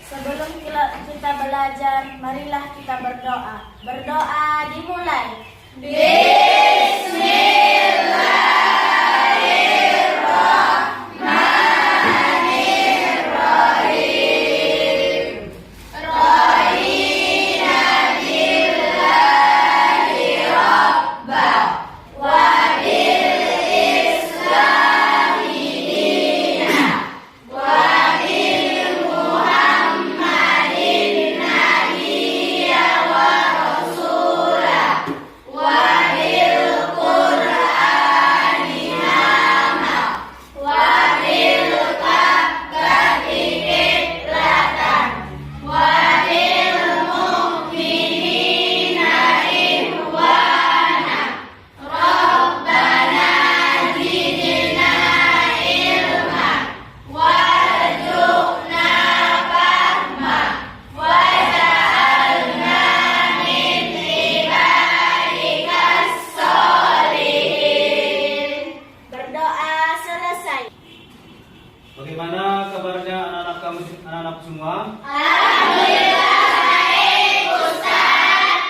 Sebelum kita belajar, marilah kita berdoa. Berdoa dimulai. Bagaimana kabarnya anak-anak semua? Alhamdulillah baik, Ustaz.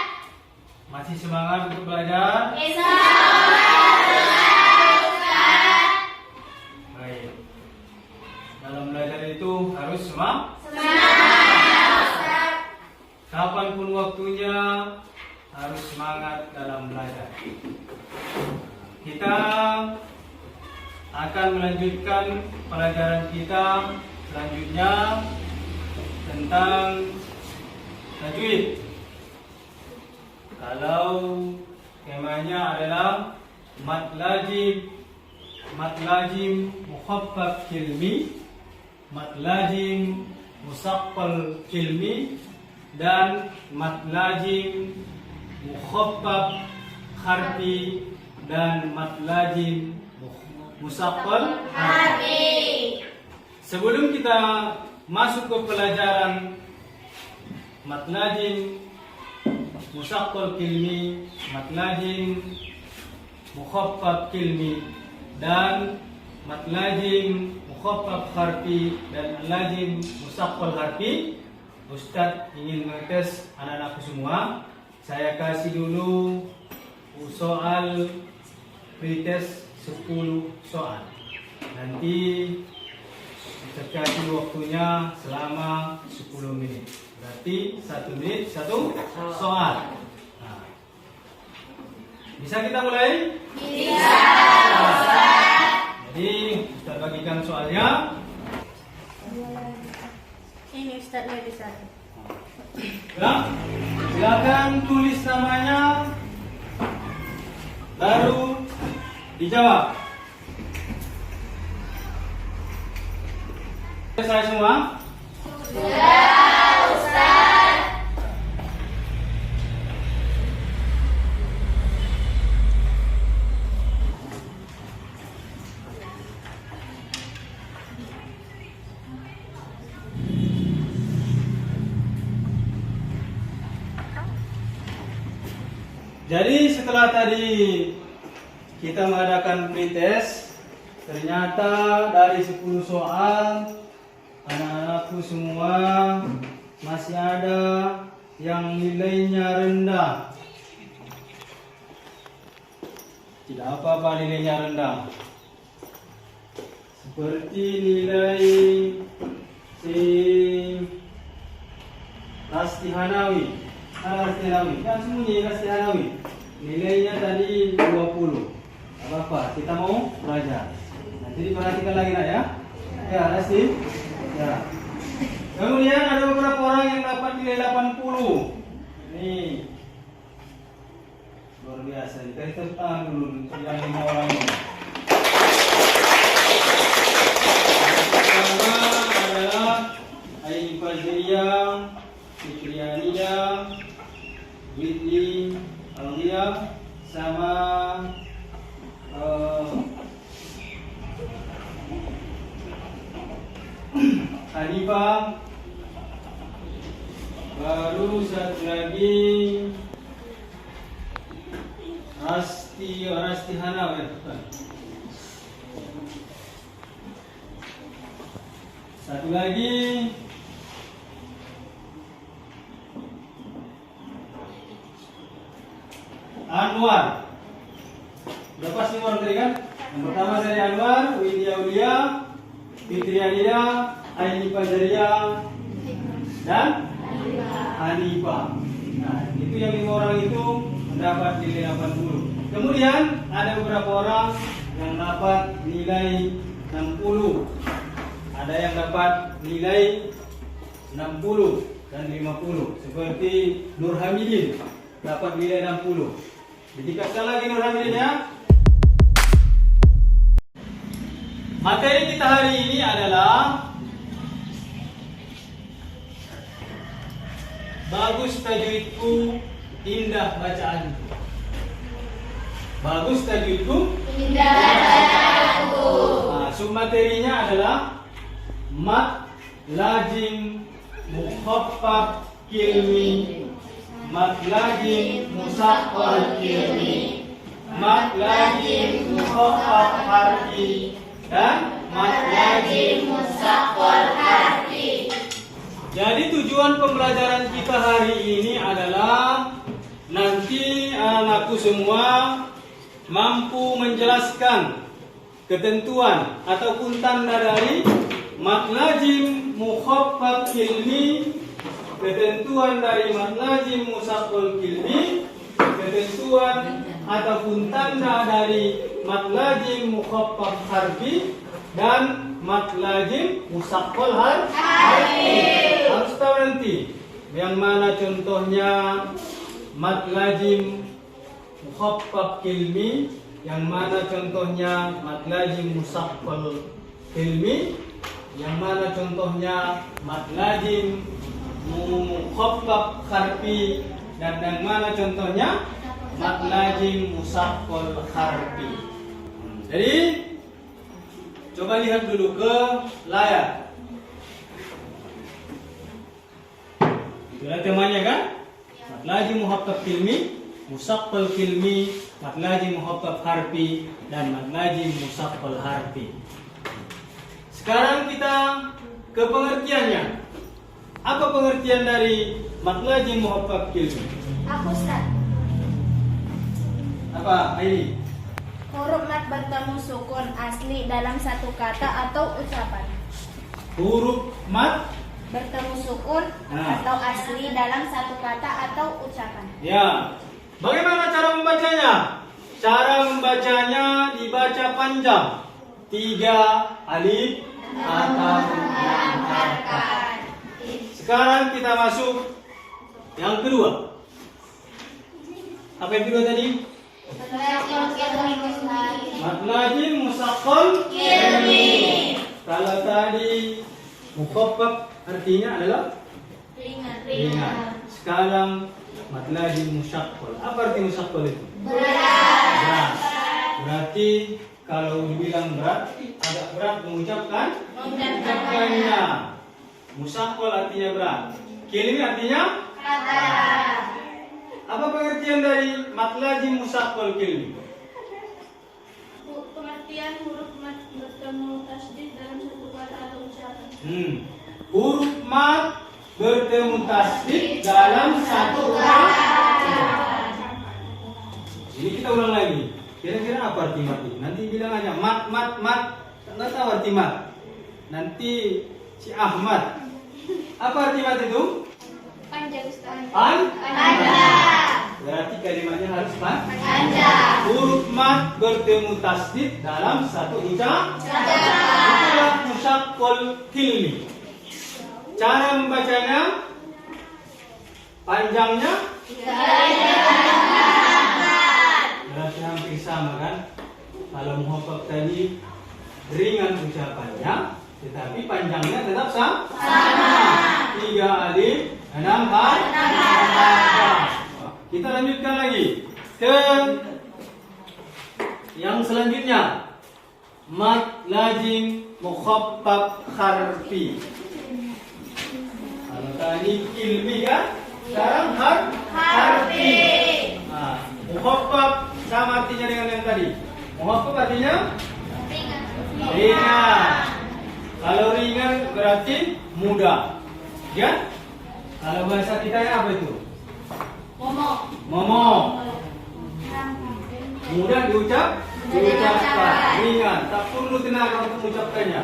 Masih semangat untuk belajar? Ustaz. Baik. Dalam belajar itu harus semangat. Ustaz. Kapanpun waktunya harus semangat dalam belajar. Kita akan melanjutkan pelajaran kita selanjutnya tentang tajwid. Kalau temanya adalah mad lazim mukhaffaf kilmi, mad lazim musaqqal kilmi, dan mad lazim mukhaffaf harfi dan mad lazim musaqqal harfi. Sebelum kita masuk ke pelajaran mad lazim musaqqal kilmi, mad lazim mukhaffaf kilmi, dan mad lazim mukhaffaf harfi dan lazim musaqqal harfi, Ustadz ingin mengetes anak-anakku semua. Saya kasih dulu soal pretest 10 soal. Nanti kita kasih waktunya selama 10 menit. Berarti 1 menit 1 soal. Nah, bisa kita mulai? Bisa. Jadi kita bagikan soalnya. Ini Ustaznya di sana. Ya, silakan tulis namanya, baru dijawab. Selesai semua? Sudah, Ustaz. Jadi setelah tadi kita mengadakan pretest, ternyata dari 10 soal anak-anakku semua masih ada yang nilainya rendah. Tidak apa-apa nilainya rendah. Seperti nilai si Rasti Hanawi. Rasti Hanawi. Kan sembunyi Rasti Hanawi. Nilainya tadi 20. Apa-apa, kita mau belajar. Nanti diperhatikan lagi nak ya. Ya, Rasti. Ya. Kemudian ada beberapa orang yang dapat nilai 80. Nih. Luar biasa. Dikasih tepuk tangan dulu yang 5 orang ini. Pertama adalah Ain Fazriyah, Fitrianiyah, Whitney, Aliyah, sama Hanifah. Baru satu lagi Rasti Hanawi ya, bukan. Satu lagi Anwar. Berapa sih Anwar tadi kan? Yang pertama dari Anwar, Widya Aulia, Fitri Anida, Aini Fajaria, dan Hanifah. Nah, itu yang 5 orang itu mendapat nilai 80. Kemudian ada beberapa orang yang dapat nilai 60. Ada yang dapat nilai 60 dan 50. Seperti Nur Hamidin dapat nilai 60. Ditingkatkan lagi Nur Hamidin ya. Materi kita hari ini adalah bagus tajwidku, indah bacaanku. Bagus tajwidku, Indah bacaanku. nah, submaterinya adalah mat, lazim, mukhaffaf, kilmi, mat lazim, musaqqal kilmi, mat lazim, mukhaffaf harfi, dan mat lazim, musaqqal harfi. Jadi tujuan pembelajaran kita hari ini adalah nanti anak-anakku semua mampu menjelaskan ketentuan ataupun tanda dari mat lazim, mukhaffaf kilmi, ketentuan dari mat lazim, musaqqal kilmi, ketentuan ataupun tanda dari mat lazim, mukhaffaf harfi, dan mat lazim, musaqqal harfi. Harus tahu nanti yang mana contohnya mat lazim, mukhaffaf kilmi, yang mana contohnya mat lazim, musaqqal kilmi, yang mana contohnya mat lazim, mukhaffaf harfi, dan yang mana contohnya mat lazim, musaqqal harfi. Jadi coba lihat dulu ke layar. Itulah temanya kan? Mat lazim, mukhaffaf kilmi, musaqqal kilmi, mat lazim, mukhaffaf harfi, dan mat lazim, musaqqal harfi. Sekarang kita ke pengertiannya. Apa pengertian dari mat lazim, mukhaffaf kilmi? Aku Ustaz. Apa ini? Huruf mat bertemu sukun asli dalam satu kata atau ucapan. Huruf mat, Bertemu sukun atau asli dalam satu kata atau ucapan. ya. Bagaimana cara membacanya? Cara membacanya dibaca panjang. 3 alif atau Diangkarkan. Sekarang kita masuk yang kedua. Apa yang kedua tadi? Mat lazim, musaqqal Kilmi. Kalau tadi mukhaffaf artinya adalah ringan. Sekarang mat lazim, musaqqal. Apa arti musaqqal itu? Berat. Berarti kalau dibilang berat, agak berat mengucapkannya. Musaqqal artinya berat. Kilmi artinya Kata. apa pengertian dari mat lazim, musaqqal kilmi? Pengertian huruf mat bertemu tasdid dalam satu kata atau ucapan. Huruf mat bertemu tasdid dalam satu kata. Ini kita ulang lagi. Kira-kira apa arti mat ini? Nanti bilang aja mat. Nggak tahu arti mat. Nanti si Ahmad. Apa arti mat itu? Panjang Ustaz. Panjang. Berarti kalimatnya harus panjang. Huruf mat bertemu tasdid dalam satu ucapan. Itulah musaqqal kilmi. Cara membacanya, panjangnya berarti hampir sama kan? Kalau muhaffaf tadi ringan ucapannya, tetapi panjangnya tetap sama. 3 alif, 6 harf. Kita lanjutkan lagi ke yang selanjutnya. Mat lazim, mukhaffaf harfi. Kalau tadi kilmi kan? Sekarang harfi. Nah, mukhaffaf sama artinya dengan yang tadi. Mukhaffaf artinya ringan. Kalau ringan berarti mudah. Ya? Kalau bahasa kita apa itu? Momo. Mudah diucapkan. Ringan, tak perlu tenaga untuk mengucapkannya.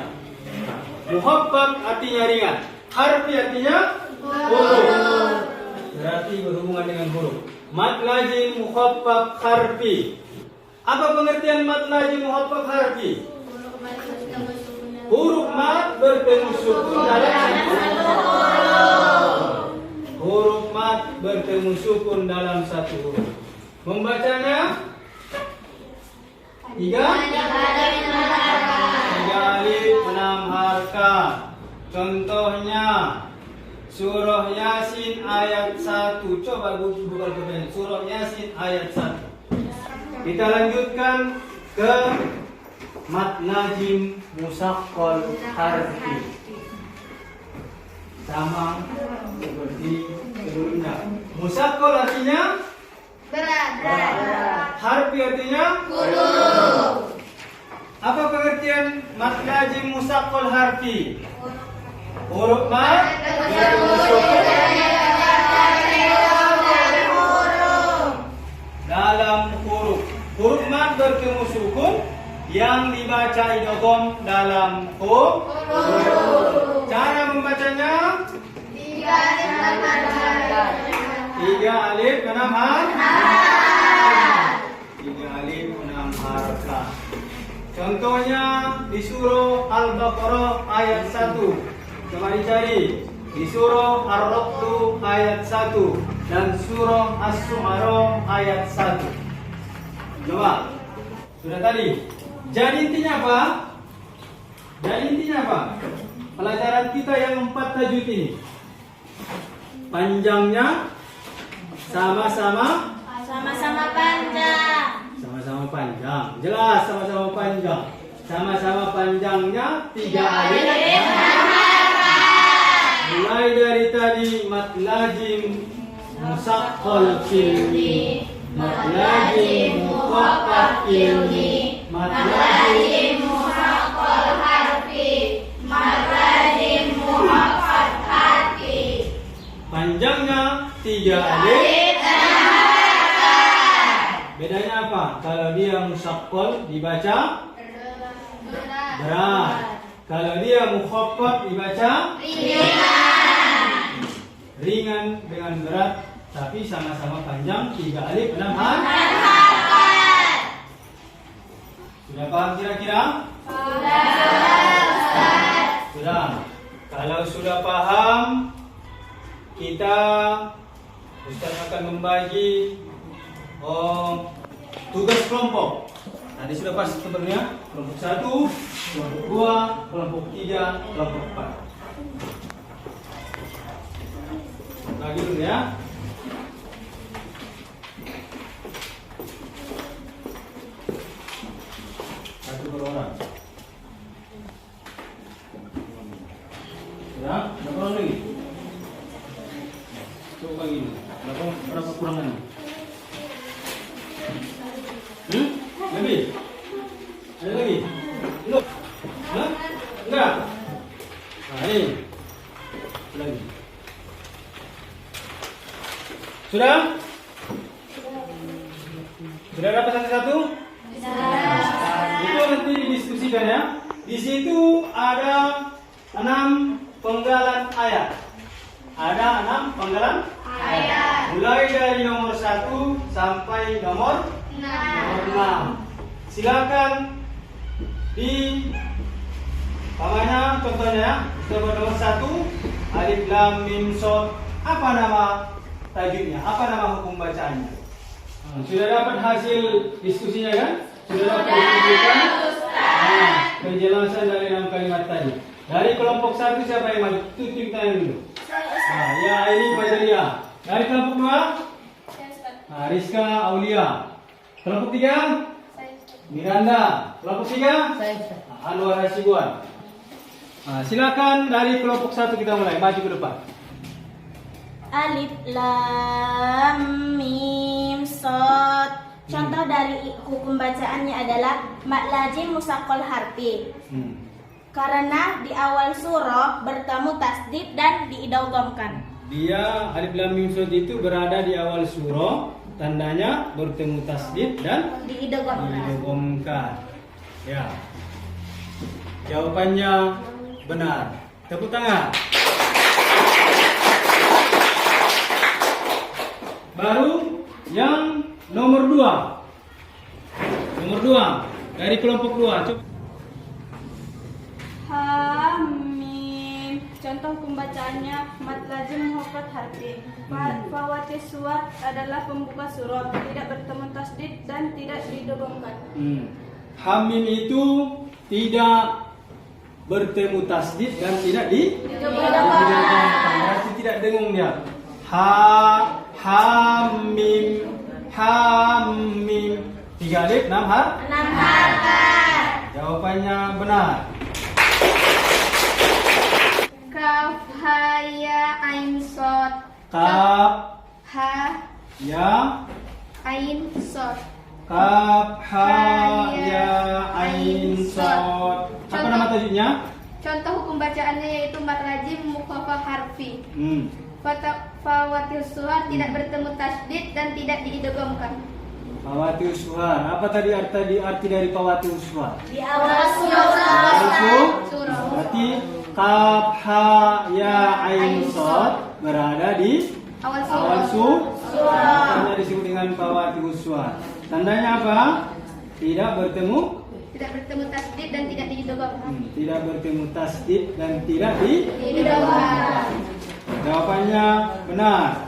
Muhabbab artinya ringan. Harfi artinya huruf. Berarti berhubungan dengan huruf. Mad lazim muhabbab harfi. Apa pengertian mad lazim muhabbab harfi? Huruf mad bertemu sukun dalam satu huruf. Huruf mad bertemu sukun dalam satu huruf. Membacanya tiga alif 6 harkat. Contohnya Surah Yasin ayat 1. Coba buka kebenaran. Surah Yasin ayat 1. Kita lanjutkan ke mad lazim musaqqal harfi. Sama seperti sebelumnya. Musaqqal artinya Berat. harfi artinya Huruf. Apa pengertian mad lazim musaqqal harfi? Huruf mad bertemu sukun dalam huruf. Huruf mad bertemu sukun yang dibaca idgham dalam huruf. Cara membacanya 3 alif 6 harkat. 3 alif 6 harkat. Contohnya di surah Al-Baqarah ayat 1. Coba dicari di surah Ar-Ra'd ayat 1 dan surah As-Syu'ara ayat 1. Coba. Sudah tadi. Jadi intinya apa? Pelajaran kita yang 4 tajwid ini. Panjangnya sama-sama panjang. sama-sama panjang. Jelas sama-sama panjang. Sama-sama panjangnya 3 alif. Mulai dari tadi mad lazim musaqqal kilmi, mad lazim muhaqqaq kilmi, mad lazim muhaqqal harfi, mad lazim muhaqqaq harfi. panjangnya 3 alif. Bedanya apa? Kalau dia musaqqal dibaca berat. Kalau dia mukhaffaf dibaca ringan dengan berat, tapi sama-sama panjang 3 alif 6 harkat. Sudah paham kira-kira? Sudah. Kalau sudah paham, Ustaz akan membagi tugas kelompok. Tadi sudah pas sebenarnya kelompok 1, kelompok 2, kelompok 3, kelompok 4. Bagi dulu ya. Satu per orang. Ya, berapa orang lagi? Coba bagi ini. Berapa kurangannya? Lebih? Ada lagi? Belum? Hah? Enggak? Nah, ini. Lagi. Sudah? Sudah dapat satu-satu? Itu nanti didiskusikan ya. Di situ ada 6 penggalan ayat. Ada 6 penggalan ayat. Mulai dari nomor 1 sampai nomor 6. Silakan di pamannya contohnya. Nomor 1 alif lam mim shad. Apa nama tajwidnya? Apa nama hukum bacaannya? Sudah dapat hasil diskusinya kan? Sudah dapat penjelasan dari 6 kalimat tadi. Dari kelompok 1 siapa yang maju? Tutup tangan dulu. Ya ini Fajaria. Dari kelompok 2? Rizka Aulia. Kelompok 3? Miranda. Kelompok 3? Anwar Hasibuan. Silakan dari kelompok 1 kita mulai. Maju ke depan. Alif lam mim shad. Contoh dari hukum bacaannya adalah mad lazim musaqqal harfi. Karena di awal surah bertemu tasdid dan diidghamkan. Dia alif lam mim shad itu berada di awal surah, tandanya bertemu tasdid dan diidghamkan. Ya. Jawabannya benar. Tepuk tangan. Baru yang nomor 2. Nomor 2 dari kelompok 2. Coba. Hamim. Contoh pembacaannya mad lazim muhaffad harfi. Fawatis suwar adalah pembuka surat, tidak bertemu tasdid dan tidak didogongkan. Hamim itu tidak bertemu tasdid dan tidak didogongkan. Berarti tidak dengung dia. Hamim. 3 alif 6 harf. Jawabannya benar. Kaf ha ya ain sod. Kaf Ha ya ain sod. kaf ha ya ain sod. Apa nama tajwidnya? Contoh hukum bacaannya yaitu mad lazim mukhafaf harfi. Fawatil suhar tidak bertemu tasdid dan tidak diidghamkan. Fawatil suhar. Apa tadi arti dari fawatil suhar? Di awal surah. Berarti kaf ha ya ain sod berada di awal surah. Makanya disebut dengan fawatil suhar. Tandanya apa? Tidak bertemu tasdid dan tidak diidghamkan. Tidak bertemu tasdid dan tidak diidghamkan. Jawabannya benar.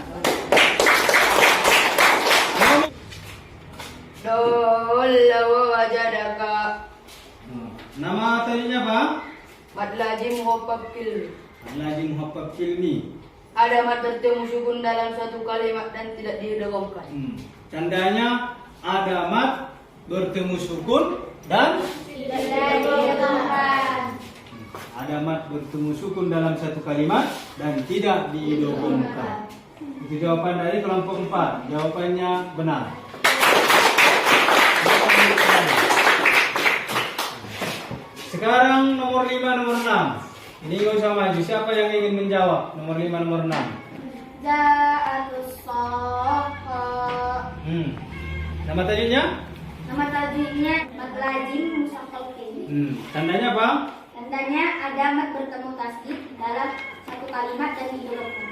Dawallahu wajadaka. Nama tadinya apa? Mad lazim muhaffaf kilmi. Lazim muhaffaf kilmi. Ada mad bertemu sukun dalam satu kalimat dan tidak diidghamkan. Tandanya ada mad bertemu sukun dan Tidak diidghamkan. ada mad bertemu sukun dalam satu kalimat dan tidak diidghamkan. Itu jawaban dari kelompok 4. Jawabannya benar. Sekarang nomor 5, nomor 6. Ini nggak usah maju. Siapa yang ingin menjawab? Nomor 5, nomor 6. Ja'atus soffa. Nama tajwidnya? Nama tajwidnya mad lazim musaqqal fi'il. Tandanya apa? Tandanya ada mad bertemu tasdid dalam satu kalimat dan diidghamkan.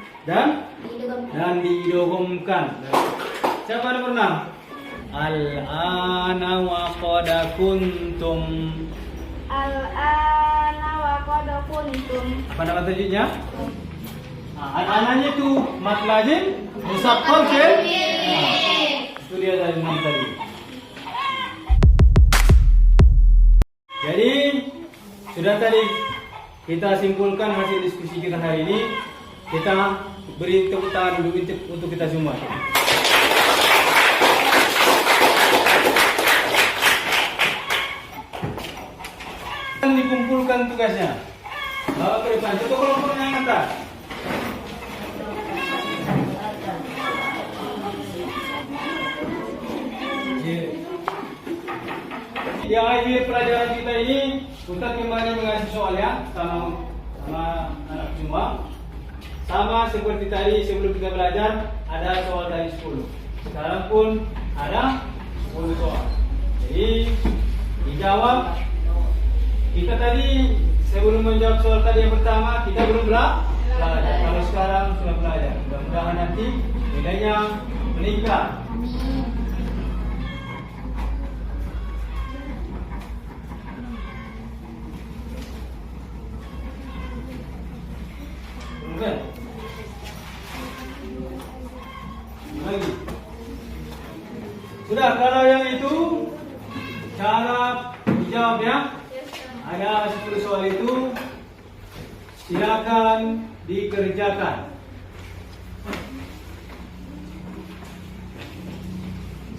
Dan diidghamkan. Siapa nomor 6? Al-ana wa qad kuntum. Al-ana wa qad kuntum. Apa nama tajwidnya? Al-ananya itu mad lazim musaqqal fi'il. Itu dia dari 6 tadi. Jadi sudah tadi kita simpulkan hasil diskusi kita hari ini. Kita beri tepuk tangan dulu untuk kita semua. Dikumpulkan tugasnya. Bawa ke depan. Coba kelompoknya yang atas. Di akhir pelajaran kita ini, Ustaz kembali mengasih soal ya sama anak semua. Sama seperti tadi sebelum kita belajar, ada soal dari 10. Sekarang pun ada 10 soal. Jadi dijawab. Kita tadi sebelum menjawab soal tadi yang pertama, kita belum belajar. Kalau sekarang sudah belajar. Mudah-mudahan nanti nilainya meningkat. Oke. Lagi. Sudah, kalau yang itu cara dijawab ya. Ada 10 soal itu, silakan dikerjakan.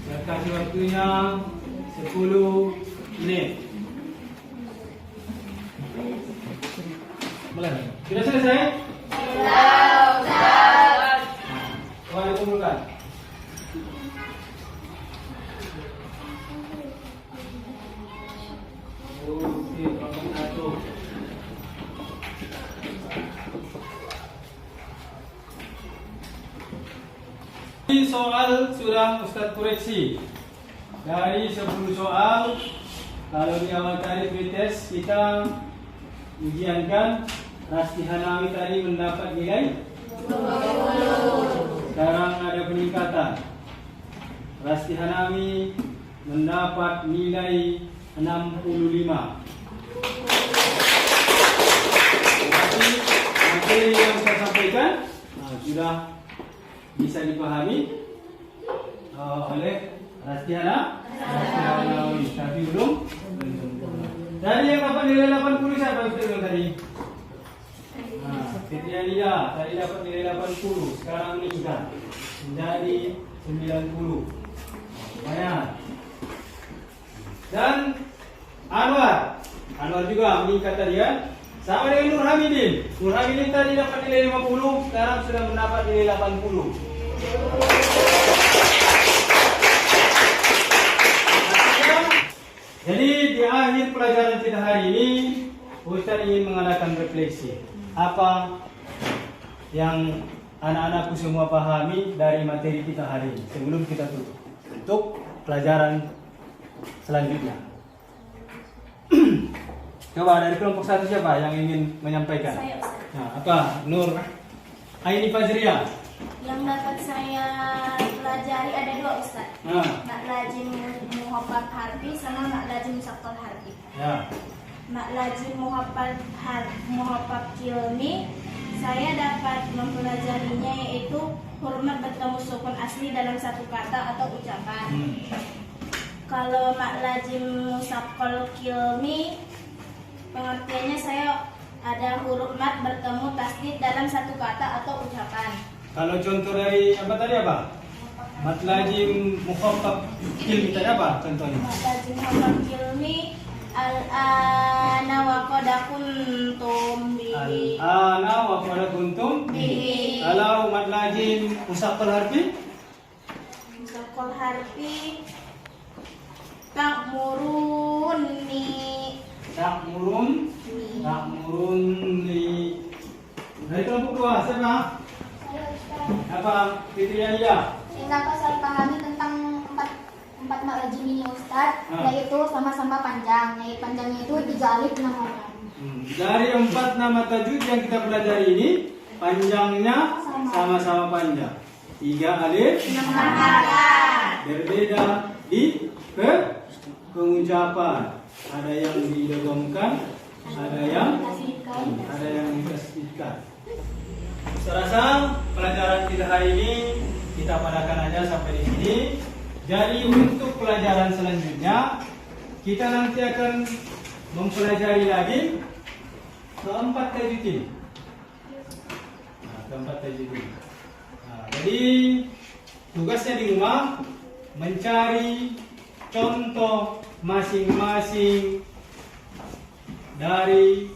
Saya kasih waktunya 10 menit. Sudah selesai? Sudah. Coba dikumpulkan. Oke, kelompok 1. Soal sudah Ustadz koreksi. Dari 10 soal, kalau di awal tadi pretest kita ujiankan, Rasti Hanawi tadi mendapat nilai 20. Sekarang ada peningkatan. Rasti Hanawi mendapat nilai 65. Berarti materi yang saya sampaikan sudah bisa dipahami oleh Rasti Hanawi, tapi belum. Tadi yang dapat nilai 80 siapa Ustaz bilang tadi? Fitriania tadi dapat nilai 80, sekarang meningkat menjadi 90. Lumayan. Dan Anwar juga meningkat tadi ya. Sama dengan Nur Hamidin. Nur Hamidin tadi dapat nilai 50, sekarang sudah mendapat nilai 80. Jadi di akhir pelajaran kita hari ini, Ustaz ingin mengadakan refleksi. Apa yang anak-anakku semua pahami dari materi kita hari ini sebelum kita tutup untuk pelajaran selanjutnya. Coba dari kelompok 1 siapa yang ingin menyampaikan? Saya, Ustaz. Nah, apa? Nur Aini Fajria. Yang dapat saya pelajari ada 2 Ustaz. Nah, Mak Lazim Muhaffal Harfi sama Mak Lazim Musaqqal Harfi. ya. Mak Lazim Muhaffal Kilmi, saya dapat mempelajarinya yaitu huruf bertemu sukun asli dalam satu kata atau ucapan. Kalau Mak Lazim Musaqqal Kilmi, pengertiannya saya ada huruf mat bertemu tasdid dalam satu kata atau ucapan. Kalau contoh dari apa tadi apa? Mat lazim mukhaffaf kilmi tadi apa contohnya? Mak Lazim Muhaffal Kilmi al-ana wa qad kuntum bihi. Al-ana wa qad kuntum bihi. Kalau mat lazim musaqqal harfi? Musaqqal harfi ta'muruni. Ta'muruni. Dari kelompok 2 siapa? Apa? Fitriania. Yang dapat saya pahami tentang empat mak lazim ini Ustaz, yaitu sama-sama panjang. Yaitu panjangnya itu 3 alif 6 huruf. Dari 4 nama tajwid yang kita pelajari ini, panjangnya sama-sama panjang. 3 alif 6 harakat. berbeda di pengucapan. Ada yang didogongkan, ada yang ditasdidkan. Saya rasa pelajaran kita hari ini kita padakan aja sampai di sini. Jadi untuk pelajaran selanjutnya kita nanti akan mempelajari lagi keempat tajwid ini. Keempat tajwid ini. Jadi tugasnya di rumah mencari contoh masing-masing dari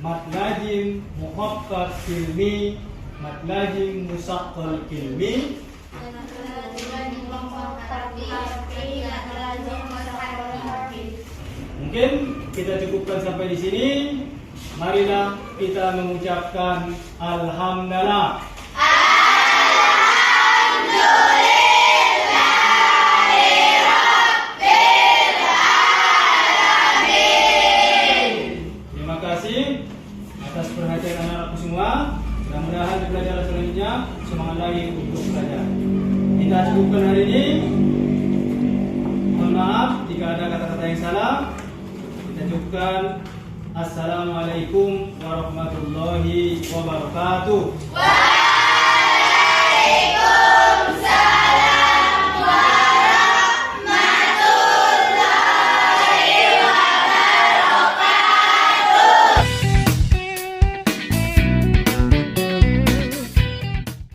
mat lazim mukhaffaf kilmi, mat lazim musaqqal kilmi. Mungkin kita cukupkan sampai di sini. Marilah kita mengucapkan alhamdulillah. Terima kasih atas perhatian anak-anakku semua. Mudah-mudahan di pelajaran selanjutnya semangat lagi untuk belajar. Kita cukupkan hari ini. Mohon maaf jika ada kata-kata yang salah. Kita cukupkan. Assalamualaikum warahmatullahi wabarakatuh.